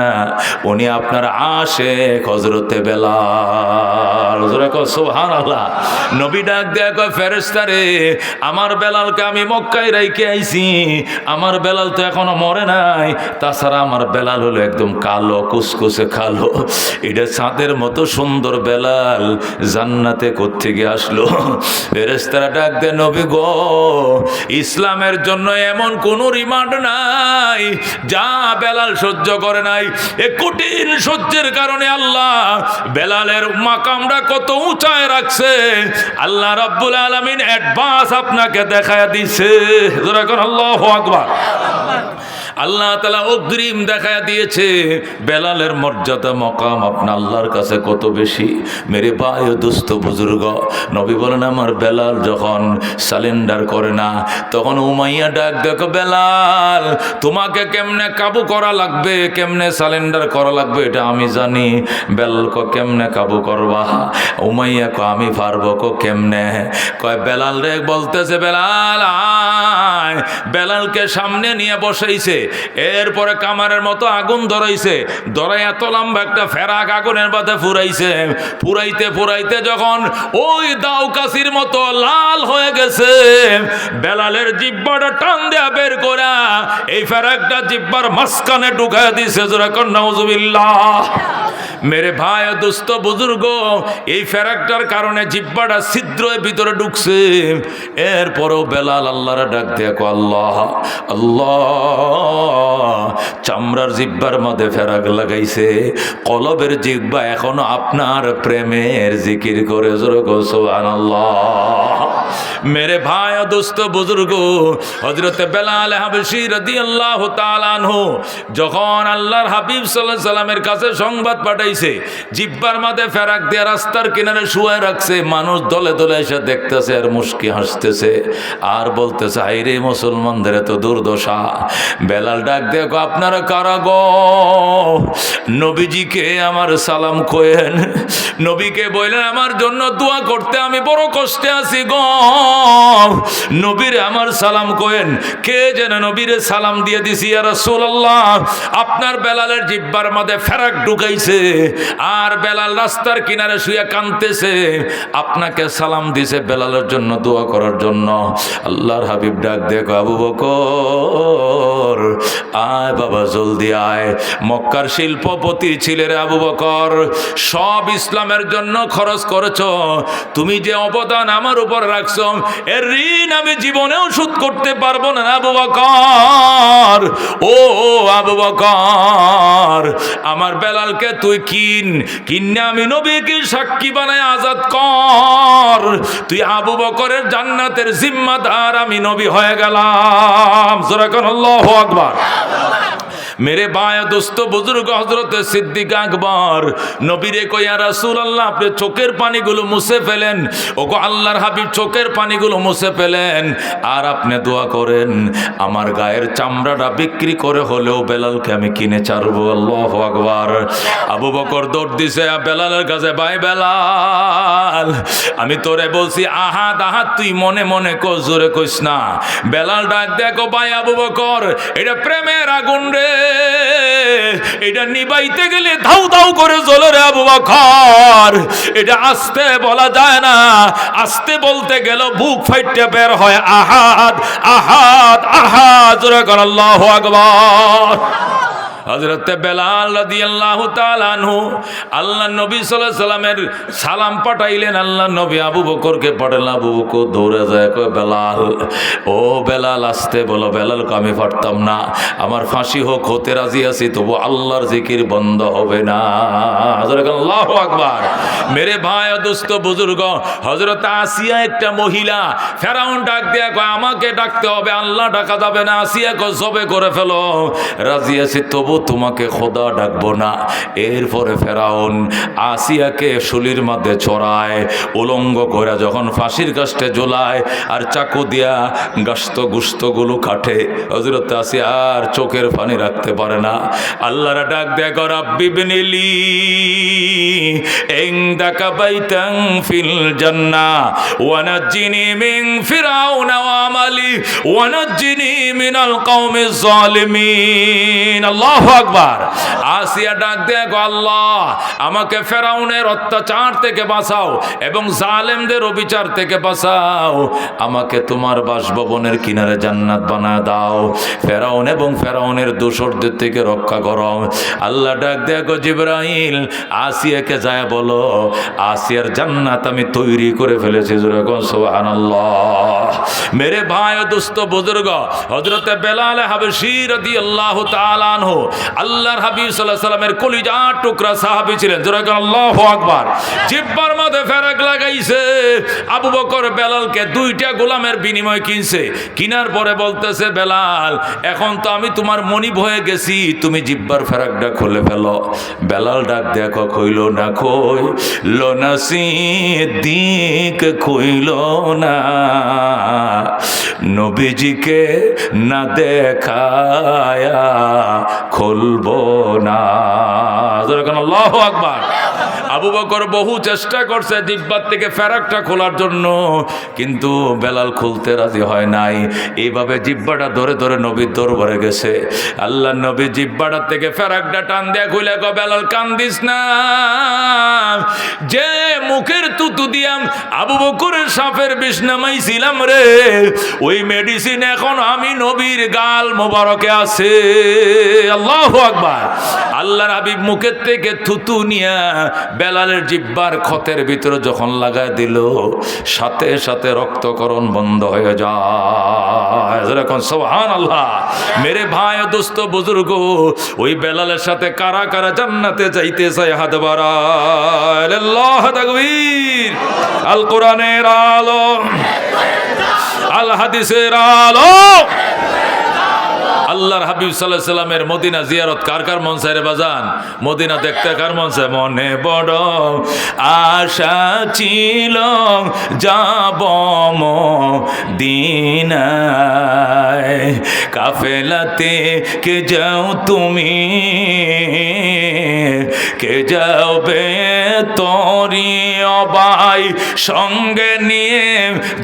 উনি আপনার আশিক হযরতে বেলাল। জোরে কও সুবহানাল্লাহ। নবী ডাক দেয়া কয় ফেরেশতা রে, আমার বেলালকে আমি মক্কায় রাইখে আইছি, আমার বেলাল তো এখনো মরে নাই। তাছাড়া আমার বেলাল হলো একদম কালো, কুসকুসে কালো। এটা চাঁদের মতো সুন্দর বেলাল জান্নাতে কোত্থেকে আসলো? ফেরেশতারা ডাক দেয় নবী গো, ইসলামের জন্য এমন কোন রিমান্ড নাই যা বেলাল সহ্য করে নাই। এ কঠিন সহ্যের কারণে আল্লাহ বেলালের মাকামটা কত উঁচায় রাখছে, আল্লাহ রাব্বুল আলামিন অ্যাডভান্স আপনাকে দেখায় দিছে। যারা কোন আল্লাহু আকবার। আল্লাহ তাআলা অগ্রিম দেখায়া দিয়েছে বেলালের মর্যাদা মকাম আপনার আল্লাহর কাছে কত বেশি। মেরে ভাই ও দোস্ত বুজুর্গ, নবী বলেন আমার বেলাল যখন সালেন্ডার করে না তখন উমাইয়া ডাক, দেখো বেলাল তোমাকে কেমনে কাবু করা লাগবে, কেমনে সালেন্ডার করা লাগবে এটা আমি জানি। বেলাল কো কেমনে কাবু করবা? উমাইয়া কো আমি পারবো। কো কেমনে? কয় বেলাল রে বলতেছে বেলাল আয়। বেলালকে সামনে নিয়ে বসাইছে, এরপরে কামারের মতো আগুন ধরাইছে, ধরে এত লম্বা একটা ফেরাক আগুনের বাদে ফুরাইছে। ফুরাইতে ফুরাইতে যখন ওই দাও কাশির মতো লাল হয়ে গেছে, বেলালের জিব্বাটা টান দেয়া বের করা এই ফেরাকটা জিব্বার মাঝখানে ঢুকায় দিছে। জোরে কর নাউজুবিল্লাহ। মেরে ভাই দোস্ত বুজুর্গ, এই ফেরাকটার কারণে জিব্বাটা ছিদ্রের ভিতরে ঢুকছে। এরপরও বেলাল আল্লাহর ডাক দেখো আল্লাহ আল্লাহ। চামড়ার জিব্বার মধ্যে ফেরাক লাগাইছে, কলবের জিব্বা এখনো আপনার প্রেমের জিকির করে। জোরে কর সুবহানাল্লাহ। মেরে ভাই দোস্ত বুজুর্গ, হযরত বেলাল হাবশী রাদিয়াল্লাহু তাআলা আনহু যখন আল্লাহর হাবিব সাল্লাল্লাহু আলাইহি সাল্লামের কাছে সংবাদ পাঠাইছে, জিব্বার মাঝে ফেরাক দিয়ে রাস্তার কিনারে শুয়ে রাখছে, মানুষ দলে দলে এসে দেখতেছে আর মুস্কি হাসতেছে আর বলতেছে হায়রে মুসলমানদের তো দুর্দশা। বেলাল ডাক দেখো আপনারা কারা গো? নবীজিকে আমার সালাম কয়েন, নবীকে বললেন আমার জন্য দোয়া করতে, আমি বড় কষ্টে আছি গো। নবীরে আমার সালাম কয়েন। কে যেন নবীরে সালাম দিয়ে দিছি, ইয়া রাসূলুল্লাহ আপনার বেলালের জিব্বার মধ্যে ফেরাক ঢুকাইছে আর বেলাল রাস্তার কিনারে শুয়ে কাঁদতেছে, আপনাকে সালাম দিছে বেলালের জন্য দোয়া করার জন্য। আল্লাহর হাবিব ডাক দেখো আবু বকর আয় বাবা জলদি আয়। মক্কার শিল্পপতি ছিলে রে আবু বকর, সব ইসলামের জন্য খরচ করেছো, তুমি যে অবদান আমার উপর রাখছো এর ঋণ আমি জীবনেও শোধ করতে পারবো না আবু বকর। ও আবু বকর আমার বেলালকে তুই কিনে আমি নবীকে সাক্ষী বানায় আজাদ কর, তুই আবু বকরের জান্নাতের জিম্মাদার আমি নবী হয়ে গেলাম। জোরে কোন আল্লাহু আকবার। मेरे भाई दोस्तों बुजुर्ग हजरत सिद्दीक আকবর নবীরে কইয়া রাসূলুল্লাহ আপনি চোখের পানিগুলো মুছে ফেলেন। ওগো আল্লাহর হাবিব চোখের পানিগুলো মুছে ফেলেন আর আপনি দোয়া করেন আমার গায়ের চামড়াটা বিক্রি করে হলেও বেলালকে আমি কিনে ছাড়বো। আল্লাহু আকবার। আবু বকর দৌড় দিছে বেলালের কাছে, ভাই বেলাল আমি তোরে বলছি আহাদ আহাদ, তুই মনে মনে কস, জোরে কইস না। বেলাল ডাক দেখো ভাই আবু বকর এটা প্রেমের আগুন রে, এটা নিবাইতে গেলে ধাউ ধাউ করে জ্বলে রে আবু বকর, এটা আস্তে বলা যায় না, আস্তে বলতে গেল বুক ফাইটে বের হয় আহাদ আহাদ আহাদ। জোরে কর আল্লাহু আকবার। হযরত বেলাল রাদিয়াল্লাহু তাআলা আনহু আল্লাহ নবী সাল্লাল্লাহু আলাইহি সাল্লামের সালাম পাঠাইলেন। আল্লাহ নবী আবু বকরকে পাঠালেন। আবু বকর দৌড়ে যায় কয় বেলাল, ও বেলাল আসতে বলো। বেলালকে আমি পারতাম না, আমার ফাঁসি হোক হতে রাজি আছি, তবু আল্লাহর জিকির বন্ধ হবে না। আল্লাহু আকবার। মেরে ভাই দোস্ত বুজুর্গ, হযরত আসিয়া একটা মহিলা, ফেরাউন ডাক দেয়া কয় আমাকে ডাকতে হবে, আল্লাহ ডাকা যাবে না। আসিয়া কয় জবে করে ফেলো, রাজি আছি তবু তোমাকে খোদা ডাকবো না। এরপরে ফেরাউন আসিয়াকে শুলির মধ্যে চড়ায়, উলঙ্গ করে যখন ফাঁসির কাস্টে ঝোলায় আর চাকু দিয়া গাস্ত গুস্তগুলো কাটে, হযরত আসিয়া আর চোখের পানি রাখতে পারে না। আল্লাহর ডাক দেয় রাব্বি বিনিলি ইনদাকা বাইতান ফিল জান্নাহ ওয়া নাজ্জিনি মিন ফিরাউনা ওয়া আমালি ওয়া নাজ্জিনি মিনাল কওমিজ জালিমিন। আল্লাহু আকবার। আসিয়া ডাক দেয় আল্লাহ আমাকে ফেরাউনের অত্যাচার থেকে বাঁচাও এবং জালেমদের অবিচার থেকে বাঁচাও, আমাকে তোমার বাসভবনের কিনারে জান্নাত বানায় দাও, ফেরাউন এবং ফেরাউনের দোসরদের থেকে রক্ষা করো। আল্লাহ ডাক দেয় জিবরাইল আসিয়াকে যায় বলো আসিয়ার জান্নাত আমি তৈরি করে ফেলেছি। সুবহানাল্লাহ। মেরে ভাই দোস্ত বুজুর্গ, হযরত বেলাল হাবশী রাদিয়াল্লাহু তাআলা আনহু আল্লাহর হাবিব সাল্লাল্লাহু আলাইহি সাল্লামের কলিজার টুকরা সাহাবী ছিলেন, জোরে বলেন আল্লাহু আকবার। জিহ্বার মধ্যে ফেরাক লাগাইছে। আবু বকর বেলালকে 2টা গোলামের বিনিময় কিনছে। কিনার পরে বলতেছে, বেলাল এখন তো আমি তোমার মনিব হয়ে গেছি, তুমি জিহ্বার ফেরাকটা খুলে ফেলো। বেলাল ডাক দেখো, কইল না কইল না সিদ্দিক কইল না, নবীজিকে না দেখায়া খুলবো না। আল্লাহু আকবার। আবু বকর বহু চেষ্টা করছে জিহ্বার থেকে ফেরাকটা খোলার জন্য, কিন্তু বেলাল খুলতে রাজি হয় নাই। এইভাবে জিহ্বাটা ধরে ধরে নবীর দরবারে গেছে। আল্লাহ নবী জিহ্বাটা থেকে ফেরাকটা টান দেয়া খুলে কয়, বেলাল কান্দিস না, যে মুখের তুতু দিয়াম আবু বকরের সাপের বিষ নামাইছিলাম রে, ওই মেডিসিন এখন আমি নবীর গাল মোবারকে আছে। আল্লাহু আকবার। আল্লাহর হাবিব মুখের থেকে থুতু নিয়া বেলালের জিহ্বার ক্ষতের ভিতরে যখন লাগায় দিল, সাথে সাথে রক্তকরণ বন্ধ হয়ে যায়। যেরকম সুবহানাল্লাহ। মেরে ভাই দোস্ত বুজুর্গ, ওই বেলালের সাথে কারা কারা জান্নাতে যাইতে চায়? হাত বাড়ায়। আল্লাহু তাকবীর। আল কোরআনের আলো, আল হাদিসের আলো। আল্লাহর হাবিব সাল্লাল্লাহু আলাইহি সাল্লামের মদিনা জিয়ারত কার কার মন চায় রে বাজান? মদিনা দেখতে কার মন চায়? মনে বড় আশা ছিল যাব মদিনায়, কাফেলাতে কে যাও তুমি, কে যাবে তোরি অবাই, সঙ্গে নিয়ে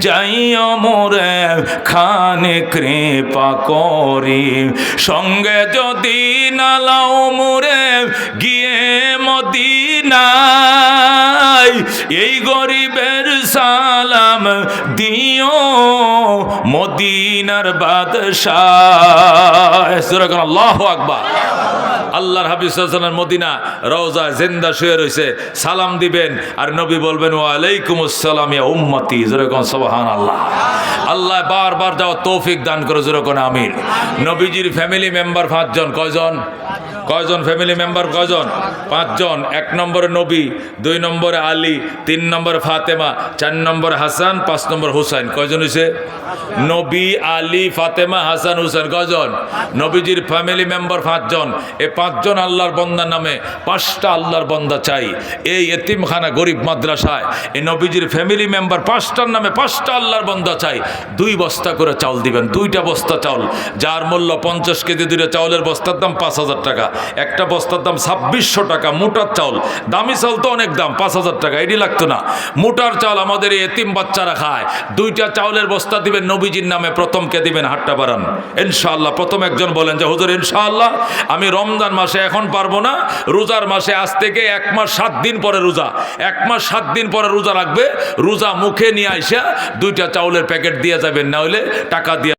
যাইও মোরে খানে কৃপা করি, সঙ্গে যদি নালাও মোরে গিয়ে মদিনায়, এই গরিবের সালাম দিও মদিনার বাদশাহ। আল্লাহু আকবার। আল্লাহর হাবিব সাল্লাল্লাহু আলাইহি ওয়াসাল্লাম মদিনা রওজা জিন্দা শুয়ে রয়েছে, সালাম দিবেন আর নবী বলবেন ওয়া আলাইকুমুস সালাম ইয়া উম্মতি। যেরকম সুবহানাল্লাহ। আল্লাহ বারবার যাওয়ার তৌফিক দান করে, যেরকম আমিন। নবীজির ফ্যামিলি মেম্বার 5 জন। কয়জন? কয়জন ফ্যামিলি মেম্বার? কয়জন? 5 জন। 1 নম্বরে নবী, 2 নম্বরে আলী, 3 নম্বরে ফাতেমা, 4 নম্বরে হাসান, 5 নম্বর হুসাইন। কয়জন হয়েছে? নবী, আলী, ফাতেমা, হাসান, হুসাইন। কয়জন? নবীজির ফ্যামিলি মেম্বার 5 জন। এই 5 জন আল্লাহর বন্দার নামে 5টা আল্লাহর বন্দা চাই। এই এতিমখানা গরিব মাদ্রাসায় এই নবীজির ফ্যামিলি মেম্বার 5টার নামে 5টা আল্লাহর বন্দা চাই। 2 বস্তা করে চাউল দিবেন, 2টা বস্তা চাউল, যার মূল্য 50 কেজি। 2টা চাউলের বস্তার দাম 5000 টাকা। একটা বস্তার দাম 2600 টাকা। মোটার চাউল, দামি চাউল তো অনেক দাম, 5000 টাকা এটি লাগতো না। মোটার চাউল আমাদের এই এতিম বাচ্চারা খায়। 2টা চাউলের বস্তা দিবেন নবীজির নামে। প্রথমকে দিবেন, হাতটা বাড়ান ইনশাআল্লাহ। প্রথম একজন বলেন যে হুজুর ইনশাআল্লাহ আমি রমজান মাসে এখন পারবো না, রোজার মাসে আজ থেকে 1 মাস 7 দিন পরে রোজা, 1 মাস 7 দিন পরে রোজা রাখবে। রোজা মুখে নিয়ে আইসা 2টা চাউলের প্যাকেট দিয়ে যাবেন, না হলে টাকা দিয়ে